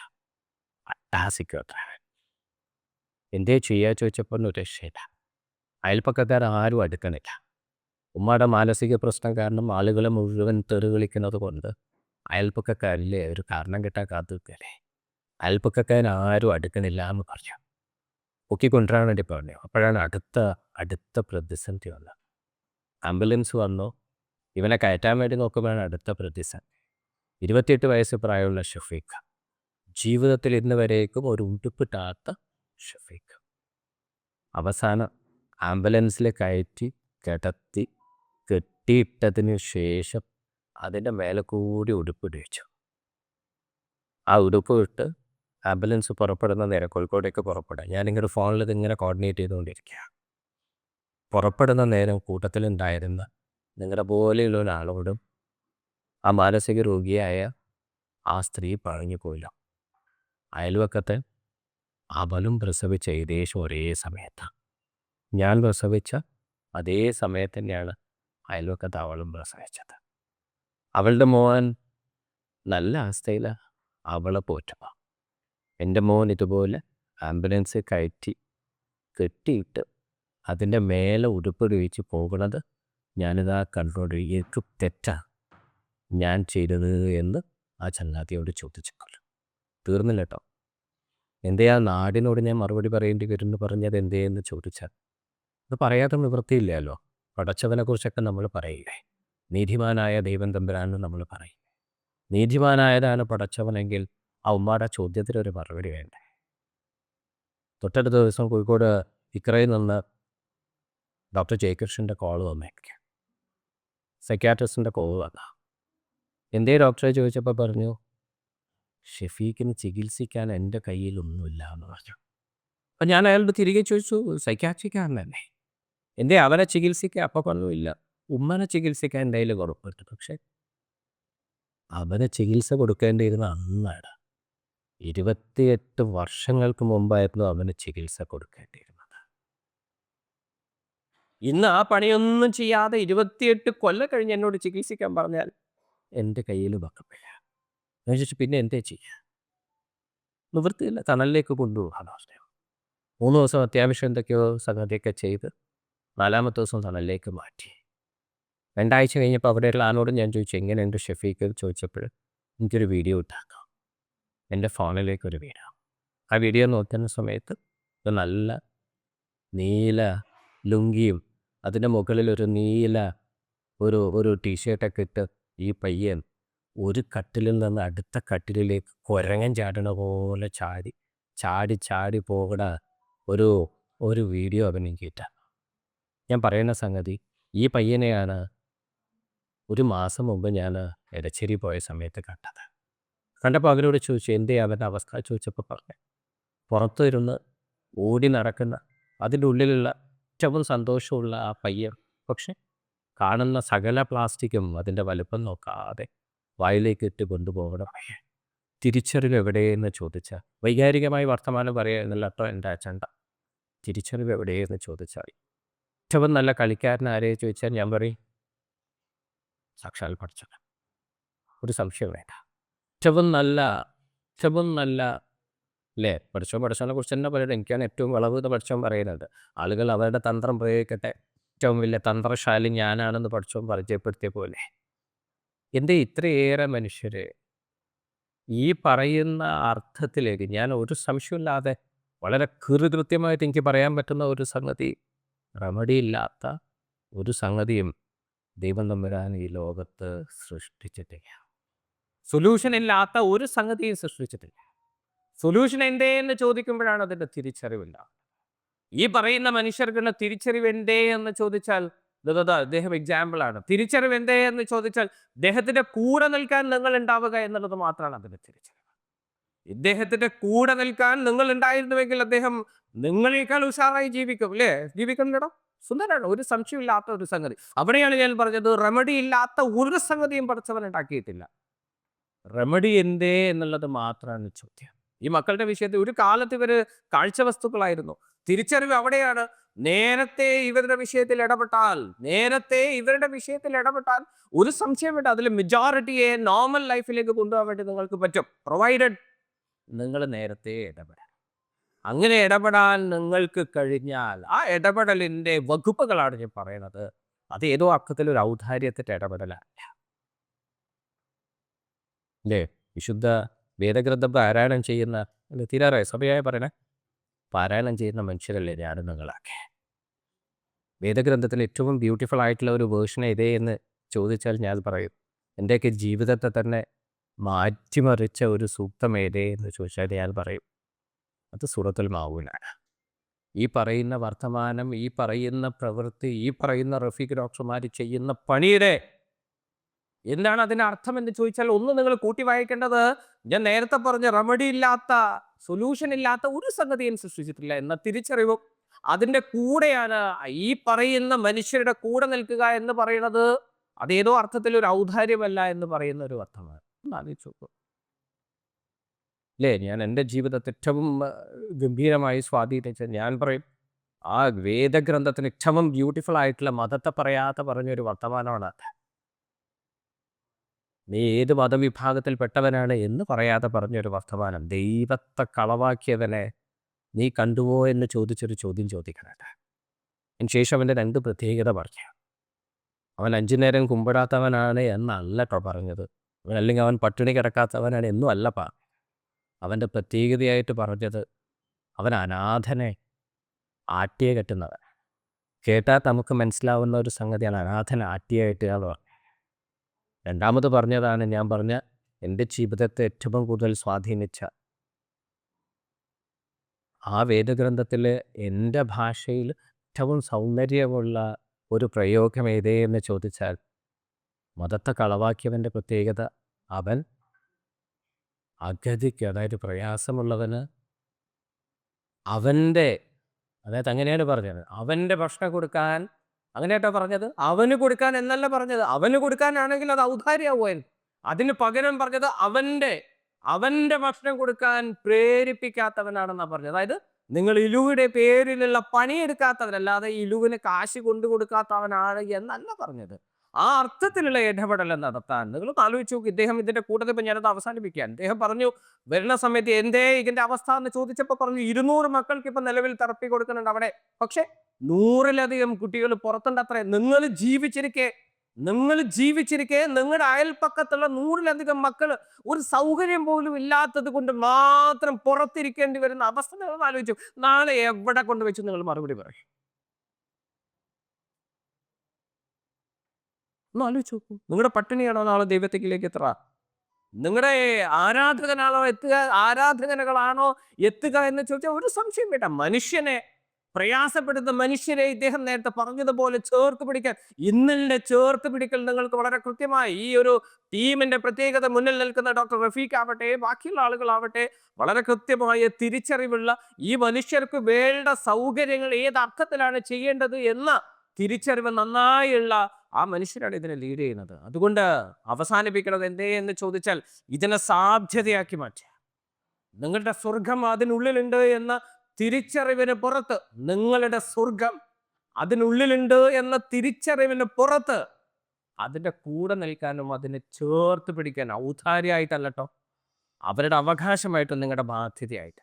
അട്ടാസിക്കും അത്രേ. എന്തേ ചെയ്യുക ചോദിച്ചപ്പോൾ ഒരു രക്ഷയില്ല. അയൽപ്പക്കക്കാരും അടുക്കണില്ല. ഉമ്മയുടെ മാനസിക പ്രശ്നം കാരണം ആളുകളെ മുഴുവൻ തെറി വിളിക്കുന്നത് കൊണ്ട് അയൽപ്പക്കക്കാരില്ലേ ഒരു കാരണം കിട്ടാൻ കാത്തു നിൽക്കല്ലേ, അയൽപ്പക്കക്കാരും അടുക്കണില്ല എന്ന് പറഞ്ഞു. പൊക്കിക്കൊണ്ടുവരാൻ വേണ്ടി പറഞ്ഞു. അപ്പോഴാണ് അടുത്ത പ്രതിസന്ധി വന്നത്. ആംബുലൻസ് വന്നു, ഇവനെ കയറ്റാൻ വേണ്ടി നോക്കുമ്പോഴാണ് അടുത്ത പ്രതിസന്ധി. 28 വയസ്സ് പ്രായമുള്ള ഷഫീഖ്, ജീവിതത്തിൽ ഇന്ന് വരേക്കും ഒരു ഉടുപ്പിട്ടാത്ത ഷഫീഖ്, അവസാനം ആംബുലൻസിൽ കയറ്റി കിടത്തി കെട്ടിയിട്ടതിന് ശേഷം അതിൻ്റെ മേലെ കൂടി ഉടുപ്പിട്ട് വെച്ചു. ആ ഉടുപ്പ് ഇട്ട് ആംബുലൻസ് പുറപ്പെടുന്ന നേരം കോഴിക്കോടേക്ക് പുറപ്പെടുക. ഞാനിങ്ങനെ ഫോണിൽ ഇതിങ്ങനെ കോർഡിനേറ്റ് ചെയ്തുകൊണ്ടിരിക്കുക. പുറപ്പെടുന്ന നേരം കൂട്ടത്തിലുണ്ടായിരുന്ന നിങ്ങളുടെ പോലെയുള്ള ഒരാളോടും ആ മാനസിക രോഗിയായ ആ സ്ത്രീ പറഞ്ഞു പോയില്ല. അയൽവക്കത്തെ അവളും പ്രസവിച്ച ഏകദേശം ഒരേ സമയത്താണ്. ഞാൻ പ്രസവിച്ച അതേ സമയത്ത് തന്നെയാണ് അയൽവക്കത്തെ അവളും പ്രസവിച്ചത്. അവളുടെ മോൻ നല്ല അവസ്ഥയിലാണ്, അവളെ പോറ്റുക. എൻ്റെ മോൻ ഇതുപോലെ ആംബുലൻസ് കയറ്റി കെട്ടിയിട്ട് അതിൻ്റെ മേലെ ഉടുപ്പിടിച്ച് പോകുന്നത് ഞാനിതാ കണ്ടുകൊണ്ട് എനിക്ക് തെറ്റാണ് ഞാൻ ചെയ്തത് എന്ന് ആ ചങ്ങാതിയോട് ചോദിച്ചേക്കുള്ളൂ. തീർന്നില്ല കേട്ടോ. എന്തേ ആ നാടിനോട് ഞാൻ മറുപടി പറയേണ്ടി വരുമെന്ന് പറഞ്ഞത് എന്തേന്ന് ചോദിച്ചാൽ അത് പറയാത്ത നിവൃത്തിയില്ലല്ലോ. പടച്ചവനെക്കുറിച്ചൊക്കെ നമ്മൾ പറയില്ലേ, നീതിമാനായ ദൈവം തമ്പുരാനെന്ന് നമ്മൾ പറയും. നീതിമാനായതാണ് പടച്ചവനെങ്കിൽ ആ ഉമ്മയുടെ ചോദ്യത്തിനൊരു മറുപടി വേണ്ടേ. തൊട്ടടുത്ത ദിവസം കോഴിക്കോട് ഇക്രയിൽ നിന്ന് ഡോക്ടർ ജയകൃഷ്ണൻ്റെ കോള് വന്നേക്കുക, സൈക്യാട്രിസ്റ്റിൻ്റെ കോള് വന്ന. എന്തേ ഡോക്ടറെ ചോദിച്ചപ്പോൾ പറഞ്ഞു ഷെഫീഖിന് ചികിത്സിക്കാൻ എൻ്റെ കയ്യിലൊന്നുമില്ല എന്ന് പറഞ്ഞു. അപ്പം ഞാൻ അയാളോട് തിരികെ ചോദിച്ചു സൈക്യാട്രിക്കാരനല്ലേ, എന്തേ അവനെ ചികിത്സിക്കാൻ? അപ്പം പറഞ്ഞില്ല ഉമ്മനെ ചികിത്സിക്കാൻ എൻ്റെ കയ്യിൽ കുഴപ്പമില്ല, പക്ഷേ അവനെ ചികിത്സ കൊടുക്കേണ്ടിയിരുന്ന അന്നാണ്. 28 വർഷങ്ങൾക്ക് മുമ്പായിരുന്നു അവന് ചികിത്സ കൊടുക്കേണ്ടിയിരുന്നത്. ഇന്ന് ആ പണിയൊന്നും ചെയ്യാതെ 28 കൊല്ലം കഴിഞ്ഞ് എന്നോട് ചികിത്സിക്കാൻ പറഞ്ഞാൽ എൻ്റെ കയ്യിൽ വക്കപ്പില്ല. ഞാൻ ചോദിച്ചു പിന്നെ എന്തേ ചെയ്യുക? നിവൃത്തിയില്ല. തണലിലേക്ക് കൊണ്ടുപോകാൻ അവസ്ഥയാണ്. 3 ദിവസം അത്യാവശ്യം എന്തൊക്കെയോ സംഗതിയൊക്കെ ചെയ്ത് 4-ാമത്തെ ദിവസം തണലിലേക്ക് മാറ്റി. 2 ആഴ്ച കഴിഞ്ഞപ്പോൾ അവിടെയുള്ള ആളോട് ഞാൻ ചോദിച്ചു എങ്ങനെയുണ്ട് ഷെഫീക്ക് ചോദിച്ചപ്പോൾ എനിക്കൊരു വീഡിയോ ഇട്ടാക്കാം. എൻ്റെ ഫോണിലേക്കൊരു വീഡിയോ. ആ വീഡിയോ നോക്കുന്ന സമയത്ത് ഒരു നല്ല നീല ലുങ്കിയും അതിൻ്റെ മുകളിൽ ഒരു നീല ഒരു ടീഷർട്ടൊക്കെ ഇട്ട് ഈ പയ്യൻ ഒരു കട്ടിലിൽ നിന്ന് അടുത്ത കട്ടിലിലേക്ക് കുരങ്ങൻ ചാടണ പോലെ ചാടി ചാടി ചാടി പോകണ ഒരു വീഡിയോ അവൻ എനിക്കിട്ട. ഞാൻ പറയുന്ന സംഗതി ഈ പയ്യനെയാണ് ഒരു മാസം മുമ്പ് ഞാൻ എടച്ചേരി പോയ സമയത്ത് കണ്ടത്. കണ്ടപ്പോൾ അവരോട് ചോദിച്ചു എന്തേ അവൻ്റെ അവസ്ഥ ചോദിച്ചപ്പോൾ പറഞ്ഞു പുറത്തിരുന്ന് ഓടി നടക്കുന്ന അതിൻ്റെ ഉള്ളിലുള്ള ഏറ്റവും സന്തോഷമുള്ള ആ പയ്യൻ പക്ഷെ കാണുന്ന സകല പ്ലാസ്റ്റിക്കും അതിൻ്റെ വലുപ്പം നോക്കാതെ വായിലേക്ക് ഇട്ട് കൊണ്ടുപോകണം. തിരിച്ചറിവ് എവിടെയെന്ന് ചോദിച്ചാൽ വൈകാരികമായി വർത്തമാനം പറയുക എന്നല്ല കേട്ടോ എൻ്റെ അജണ്ട. തിരിച്ചറിവ് എവിടെയെന്ന് ചോദിച്ചാൽ ഏറ്റവും നല്ല കളിക്കാരൻ ആരെയും ചോദിച്ചാൽ ഞാൻ പറയും സാക്ഷാൽ പഠിച്ചത്. ഒരു സംശയം വേണ്ട. ഏറ്റവും നല്ല അല്ലേ പഠിച്ചവനെ കുറിച്ച് തന്നെ പറയട്ടെ. എനിക്കാണ് ഏറ്റവും വളവ് പഠിച്ചവൻ പറയുന്നത്. ആളുകൾ അവരുടെ തന്ത്രം പ്രയോഗിക്കട്ടെ. ഏറ്റവും വലിയ തന്ത്രശാലി ഞാനാണെന്ന് പഠിച്ചവൻ പരിചയപ്പെടുത്തിയ പോലെ എൻ്റെ ഇത്രയേറെ മനുഷ്യർ ഈ പറയുന്ന അർത്ഥത്തിലേക്ക് ഞാൻ ഒരു സംശയമില്ലാതെ വളരെ കൃത്യമായിട്ട് എനിക്ക് പറയാൻ പറ്റുന്ന ഒരു സംഗതി റെമഡിയില്ലാത്ത ഒരു സംഗതിയും ദൈവം തമ്പുരാൻ ഈ ലോകത്ത് സൃഷ്ടിച്ചിട്ടില്ല. സൊല്യൂഷൻ ഇല്ലാത്ത ഒരു സംഗതിയും സൃഷ്ടിച്ചിട്ടില്ല. സൊല്യൂഷൻ എന്തേ എന്ന് ചോദിക്കുമ്പോഴാണ് അതിൻ്റെ തിരിച്ചറിവില്ല. ഈ പറയുന്ന മനുഷ്യർക്കുള്ള തിരിച്ചറിവ് എന്തേ എന്ന് ചോദിച്ചാൽ അദ്ദേഹം എക്സാമ്പിളാണ്. തിരിച്ചറിവ് എന്തേ എന്ന് ചോദിച്ചാൽ അദ്ദേഹത്തിൻ്റെ കൂടെ നിൽക്കാൻ നിങ്ങൾ ഉണ്ടാവുക എന്നുള്ളത് മാത്രമാണ് അതിൻ്റെ തിരിച്ചറിവ്. ഇദ്ദേഹത്തിൻ്റെ കൂടെ നിൽക്കാൻ നിങ്ങൾ ഉണ്ടായിരുന്നുവെങ്കിൽ അദ്ദേഹം നിങ്ങളെക്കാൾ ഉഷാറായി ജീവിക്കും. അല്ലേ? ജീവിക്കുന്നുണ്ടോ? സുന്ദരാണ്. ഒരു സംശയമില്ലാത്ത ഒരു സംഗതി. അവിടെയാണ് ഞാൻ പറഞ്ഞത് റെമഡി ഇല്ലാത്ത ഒരു സംഗതിയും പഠിച്ചവൻ ഉണ്ടാക്കിയിട്ടില്ല. റെമഡി എന്തേ എന്നുള്ളത് മാത്രമാണ് ചോദ്യം. ഈ മക്കളുടെ വിഷയത്തിൽ ഒരു കാലത്ത് ഇവർ കാഴ്ചവസ്തുക്കളായിരുന്നു. തിരിച്ചറിവ് അവിടെയാണ്. നേരത്തെ ഇവരുടെ വിഷയത്തിൽ ഇടപെട്ടാൽ ഒരു സംശയം വേണ്ട, അതിൽ മെജോറിറ്റിയെ നോർമൽ ലൈഫിലേക്ക് കൊണ്ടുപോകാൻ വേണ്ടി നിങ്ങൾക്ക് പറ്റും. പ്രൊവൈഡഡ് നിങ്ങൾ നേരത്തെ ഇടപെടാം. അങ്ങനെ ഇടപെടാൻ നിങ്ങൾക്ക് കഴിഞ്ഞാൽ ആ ഇടപെടലിൻ്റെ വകുപ്പുകളാണ് ഞാൻ പറയുന്നത്. അത് ഏതോ അർത്ഥത്തിൽ ഒരു ഔദാര്യത്തിൻ്റെ ഇടപെടലല്ല. അല്ലേ? വിശുദ്ധ വേദഗ്രന്ഥം പാരായണം ചെയ്യുന്ന തീരാറായ സമയമായി പറയണേ പാരായണം ചെയ്യുന്ന മനുഷ്യരല്ലേ ഞാനും നിങ്ങളൊക്കെ. വേദഗ്രന്ഥത്തിൽ ഏറ്റവും ബ്യൂട്ടിഫുൾ ആയിട്ടുള്ള ഒരു വേർഷൻ ഇതേ എന്ന് ചോദിച്ചാൽ ഞാൻ പറയും എൻ്റെയൊക്കെ ജീവിതത്തെ തന്നെ മാറ്റിമറിച്ച ഒരു സൂക്തം ഏതേ എന്ന് ചോദിച്ചാൽ ഞാൻ പറയും അത് സൂറത്തുൽ മാഊനാണ്. ഈ പറയുന്ന വർത്തമാനം, ഈ പറയുന്ന പ്രവൃത്തി, ഈ പറയുന്ന റഫീഖ് ഡോക്ടർമാർ ചെയ്യുന്ന പണിയുടെ എന്താണ് അതിൻ്റെ അർത്ഥം എന്ന് ചോദിച്ചാൽ ഒന്ന് നിങ്ങൾ കൂട്ടി വായിക്കേണ്ടത് ഞാൻ നേരത്തെ പറഞ്ഞ റെമഡി ഇല്ലാത്ത സൊല്യൂഷൻ ഇല്ലാത്ത ഒരു സംഗതിയും സൃഷ്ടിച്ചിട്ടില്ല എന്ന തിരിച്ചറിവും അതിൻ്റെ കൂടെയാണ് ഈ പറയുന്ന മനുഷ്യരുടെ കൂടെ നിൽക്കുക എന്ന് പറയുന്നത് അതേതോ അർത്ഥത്തിൽ ഒരു ഔദാര്യമല്ല എന്ന് പറയുന്ന ഒരു അർത്ഥമാണ്. ആലോചിച്ച് നോക്കൂ. അല്ലേ? ഞാൻ എൻ്റെ ജീവിതത്തെ ഏറ്റവും ഗംഭീരമായി സ്വാധീനിച്ച ഞാൻ പറയും ആ വേദഗ്രന്ഥത്തിന് ഏറ്റവും ബ്യൂട്ടിഫുൾ ആയിട്ടുള്ള മതത്തെ പറയാതെ പറഞ്ഞൊരു വർത്തമാനമാണ് അത്. നീ ഏത് മതവിഭാഗത്തിൽപ്പെട്ടവനാണ് എന്ന് പറയാതെ പറഞ്ഞൊരു വർത്തമാനം. ദൈവത്തെ കളവാക്കിയവനെ നീ കണ്ടുവോ എന്ന് ചോദിച്ചൊരു ചോദ്യം ചോദിക്കണേട്ടെ. അതിന് ശേഷം അവൻ്റെ 2 പ്രത്യേകത പറഞ്ഞു. അവൻ 5 നേരം കുമ്പിടാത്തവനാണ് എന്നല്ല കേട്ടോ പറഞ്ഞത്. അല്ലെങ്കിൽ അവൻ പട്ടിണി കിടക്കാത്തവനാണ് എന്നും അല്ല അവൻ്റെ പ്രത്യേകതയായിട്ട് പറഞ്ഞത് അവൻ അനാഥനെ ആട്ടിയെ കെട്ടുന്നവൻ. കേട്ടാൽ നമുക്ക് മനസ്സിലാവുന്ന ഒരു സംഗതിയാണ് അനാഥനെ ആട്ടിയെ കെട്ടുക എന്ന് പറഞ്ഞത്. രണ്ടാമത് പറഞ്ഞതാണ് ഞാൻ പറഞ്ഞ എൻ്റെ ജീവിതത്തെ ഏറ്റവും കൂടുതൽ സ്വാധീനിച്ച ആ വേദഗ്രന്ഥത്തിൽ എൻ്റെ ഭാഷയിൽ ഏറ്റവും സൗന്ദര്യമുള്ള ഒരു പ്രയോഗം ഏതേ എന്ന് ചോദിച്ചാൽ മതത്തെ കളവാക്കിയവൻ്റെ പ്രത്യേകത അവൻ അഗതിക്ക്, അതായത് പ്രയാസമുള്ളവന് അവൻ്റെ, അതായത് അങ്ങനെയാണ് പറഞ്ഞത്, അവൻ്റെ ഭക്ഷണം കൊടുക്കാൻ, അങ്ങനെയാട്ടോ പറഞ്ഞത്. അവന് കൊടുക്കാൻ എന്നല്ല പറഞ്ഞത്. അവന് കൊടുക്കാനാണെങ്കിൽ അത് ഔദാര്യമാവുമായിരുന്നു. അതിന് പകരം പറഞ്ഞത് അവൻ്റെ ഭക്ഷണം കൊടുക്കാൻ പ്രേരിപ്പിക്കാത്തവനാണെന്നാണ് പറഞ്ഞത്. അതായത് നിങ്ങൾ ഇലുവിന്റെ പേരിലുള്ള പണിയെടുക്കാത്തവരല്ലാതെ ഇലുവിന് കാശ് കൊണ്ടു കൊടുക്കാത്തവനാണ് എന്നല്ല പറഞ്ഞത്. ആ അർത്ഥത്തിലുള്ള ഇടപെടൽ നടത്താൻ നിങ്ങൾ ആലോചിച്ച് നോക്കി. ഇദ്ദേഹം ഇതിന്റെ കൂട്ടത്തിൽ ഇപ്പം ഞാനത് അവസാനിപ്പിക്കാൻ ഇദ്ദേഹം പറഞ്ഞു, വരുന്ന സമയത്ത് എന്തേ ഇതിന്റെ അവസ്ഥ എന്ന് ചോദിച്ചപ്പോൾ പറഞ്ഞു 200 മക്കൾക്ക് ഇപ്പം നിലവിൽ തെറപ്പി കൊടുക്കുന്നുണ്ട് അവിടെ. പക്ഷെ 100-ലധികം കുട്ടികൾ പുറത്തുണ്ട് അത്രേ. നിങ്ങൾ ജീവിച്ചിരിക്കെ നിങ്ങളുടെ അയൽപ്പക്കത്തുള്ള 100-ലധികം മക്കൾ ഒരു സൗകര്യം പോലും ഇല്ലാത്തത് കൊണ്ട് മാത്രം പുറത്തിരിക്കേണ്ടി വരുന്ന അവസ്ഥ നിങ്ങൾ ആലോചിച്ചു. നാളെ എവിടെ കൊണ്ടുവച്ച് നിങ്ങൾ മറുപടി പറയും? ഒന്ന് ആലോചിച്ച് നോക്കൂ. നിങ്ങളുടെ പട്ടിണിയാണോ നാളെ ദൈവത്തിലേക്ക് എത്തുക? നിങ്ങളുടെ ആരാധകനുകളാണോ എത്തുക എന്ന് ചോദിച്ചാൽ ഒരു സംശയം വേണ്ട. മനുഷ്യനെ പ്രയാസപ്പെടുന്ന മനുഷ്യരെ ഇദ്ദേഹം നേരത്തെ പറഞ്ഞതുപോലെ ചേർത്ത് പിടിക്കാൻ, ഇന്നലെ ചേർത്ത് പിടിക്കൽ നിങ്ങൾക്ക് വളരെ കൃത്യമായി ഈ ഒരു ടീമിന്റെ പ്രത്യേകത മുന്നിൽ നിൽക്കുന്ന ഡോക്ടർ റഫീഖ് ആവട്ടെ, ബാക്കിയുള്ള ആളുകളാവട്ടെ, വളരെ കൃത്യമായ തിരിച്ചറിവുള്ള ഈ മനുഷ്യർക്ക് വേണ്ട സൗകര്യങ്ങൾ ഏത് അർത്ഥത്തിലാണ് ചെയ്യേണ്ടത് എന്ന തിരിച്ചറിവ് നന്നായുള്ള ആ മനുഷ്യരാണ് ഇതിനെ ലീഡ് ചെയ്യുന്നത്. അതുകൊണ്ട് അവസാനിപ്പിക്കുന്നത് എന്തേ എന്ന് ചോദിച്ചാൽ ഇതിനെ സാധ്യതയാക്കി മാറ്റുക. നിങ്ങളുടെ സ്വർഗം അതിനുള്ളിലുണ്ട് എന്ന തിരിച്ചറിവിന് പുറത്ത്, നിങ്ങളുടെ സ്വർഗം അതിനുള്ളിലുണ്ട് എന്ന തിരിച്ചറിവിന് പുറത്ത് അതിൻ്റെ കൂടെ നിൽക്കാനും അതിനെ ചേർത്ത് പിടിക്കാനും ഔദാര്യമായിട്ടല്ല കേട്ടോ, അവരുടെ അവകാശമായിട്ട്, നിങ്ങളുടെ ബാധ്യതയായിട്ട്.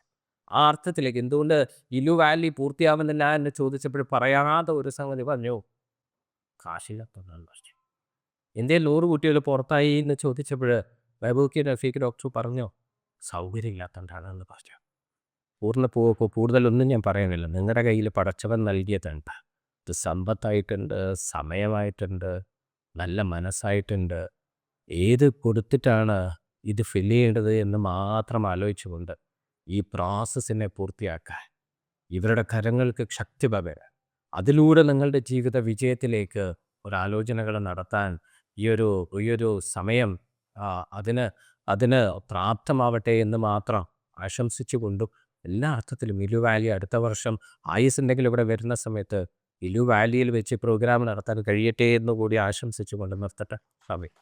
ആ അർത്ഥത്തിലേക്ക് എന്തുകൊണ്ട് ഇലു വാലി പൂർത്തിയാവുന്നില്ല എന്ന് ചോദിച്ചപ്പോൾ പറയാതെ ഒരു സംഗതി പറഞ്ഞു, കാശില്ലാത്തതാണ് പറഞ്ഞു. എന്തേ 100 കുട്ടികൾ പുറത്തായി എന്ന് ചോദിച്ചപ്പോൾ ബൈബിൾക്ക് റഫീഖ് ഡോക്ടർ പറഞ്ഞോ, സൗകര്യം ഇല്ലാത്തതുകൊണ്ടാണെന്ന് പറഞ്ഞു. കൂടുതലൊന്നും ഞാൻ പറയുന്നില്ല. നിങ്ങളുടെ കയ്യിൽ പടച്ചവൻ നൽകിയതുണ്ട്. ഇത് സമ്പത്തായിട്ടുണ്ട്, സമയമായിട്ടുണ്ട്, നല്ല മനസ്സായിട്ടുണ്ട്. ഏത് കൊടുത്തിട്ടാണ് ഇത് ഫില്ല് ചെയ്യേണ്ടത് എന്ന് മാത്രം ആലോചിച്ചുകൊണ്ട് ഈ പ്രോസസ്സിനെ പൂർത്തിയാക്കാൻ ഇവരുടെ കരങ്ങൾക്ക് ശക്തി പകരാൻ, അതിലൂടെ നിങ്ങളുടെ ജീവിത വിജയത്തിലേക്ക് ഒരാലോചനകൾ നടത്താൻ ഈ ഒരു സമയം അതിന് പ്രാപ്തമാവട്ടെ എന്ന് മാത്രം ആശംസിച്ചുകൊണ്ടും, എല്ലാ അർത്ഥത്തിലും ഇലു വാലി അടുത്ത വർഷം ആയുസ്സുണ്ടെങ്കിൽ ഇവിടെ വരുന്ന സമയത്ത് ഇലു വാലിയിൽ വെച്ച് പ്രോഗ്രാം നടത്താൻ കഴിയട്ടെ എന്ന് കൂടി ആശംസിച്ചുകൊണ്ട് നിർത്തട്ടെ. സമയം